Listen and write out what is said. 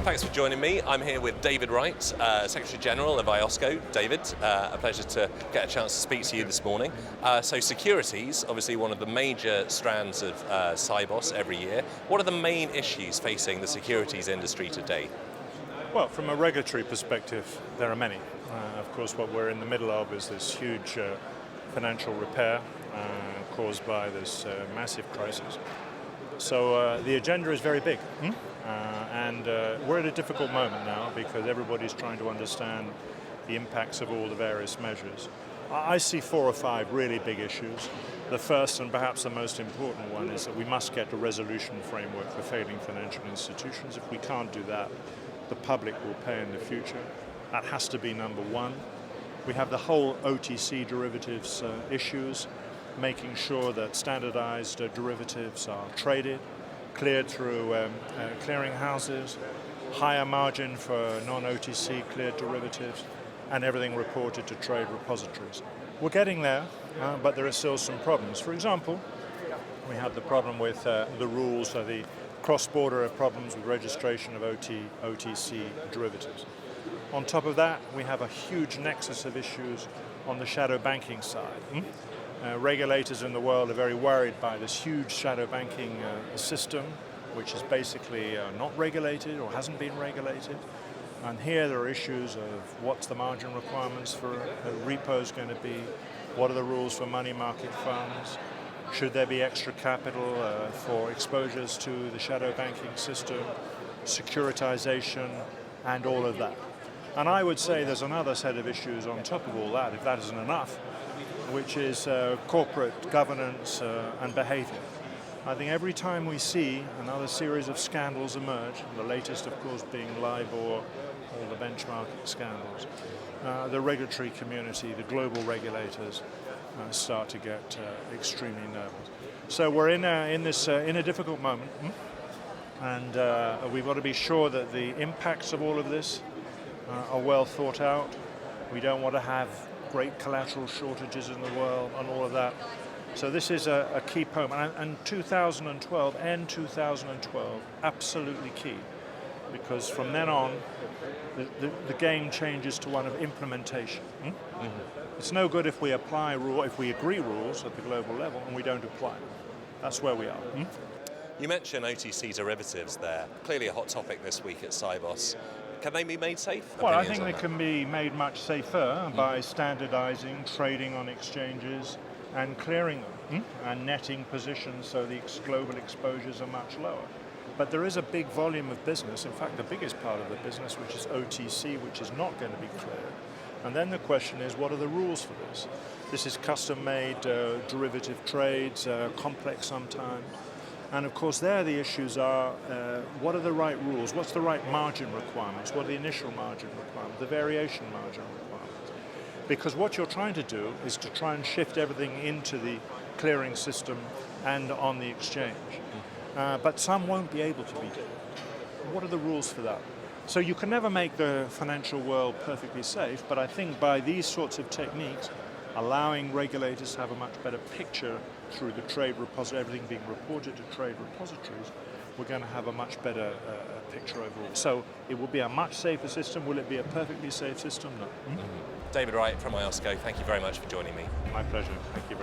Thanks for joining me. I'm here with David Wright, Secretary General of IOSCO. David, a pleasure to get a chance to speak to you this morning. So securities, obviously one of the major strands of Sibos every year. What are the main issues facing the securities industry today? Well, from a regulatory perspective, there are many. Of course, what we're in the middle of is this huge financial repair caused by this massive crisis. So the agenda is very big. And we're at a difficult moment now because everybody's trying to understand the impacts of all the various measures. I see 4 or 5 really big issues. The first and perhaps the most important one is that we must get a resolution framework for failing financial institutions. If we can't do that, the public will pay in the future. That has to be number one. We have the whole OTC derivatives issues, making sure that standardized derivatives are traded, cleared through clearing houses, higher margin for non-OTC cleared derivatives, and everything reported to trade repositories. We're getting there, but there are still some problems. For example, we have the problem with the rules, so the cross-border problems with registration of OTC derivatives. On top of that, we have a huge nexus of issues on the shadow banking side. Regulators in the world are very worried by this huge shadow banking system, which is basically not regulated or hasn't been regulated. And here there are issues of what's the margin requirements for repos going to be, what are the rules for money market funds, should there be extra capital for exposures to the shadow banking system, securitization, and all of that. And I would say there's another set of issues on top of all that, if that isn't enough, which is corporate governance and behavior. I think every time we see another series of scandals emerge, the latest of course being LIBOR, all the benchmarking scandals, the regulatory community, the global regulators start to get extremely nervous. So we're in a difficult moment, and we've got to be sure that the impacts of all of this are well thought out. We don't want to have great collateral shortages in the world and all of that. So this is a key moment. And 2012, absolutely key. Because from then on, the game changes to one of implementation. It's no good if we agree rules at the global level and we don't apply them. That's where we are. You mentioned OTC derivatives there. Clearly a hot topic this week at Sibos. Can they be made safe? Well, I think they can be made much safer by standardizing trading on exchanges and clearing them and netting positions so the global exposures are much lower. But there is a big volume of business, in fact the biggest part of the business, which is OTC, which is not going to be cleared. And then the question is, what are the rules for this? This is custom-made derivative trades, complex sometimes. And of course there the issues are, what are the right rules? What's the right margin requirements? What are the initial margin requirements? The variation margin requirements? Because what you're trying to do is to try and shift everything into the clearing system and on the exchange. But some won't be able to be done. What are the rules for that? So you can never make the financial world perfectly safe, but I think by these sorts of techniques, allowing regulators to have a much better picture through the trade repository, everything being reported to trade repositories, we're going to have a much better picture overall. So it will be a much safer system. Will it be a perfectly safe system? No. David Wright from IOSCO, thank you very much for joining me. My pleasure. Thank you.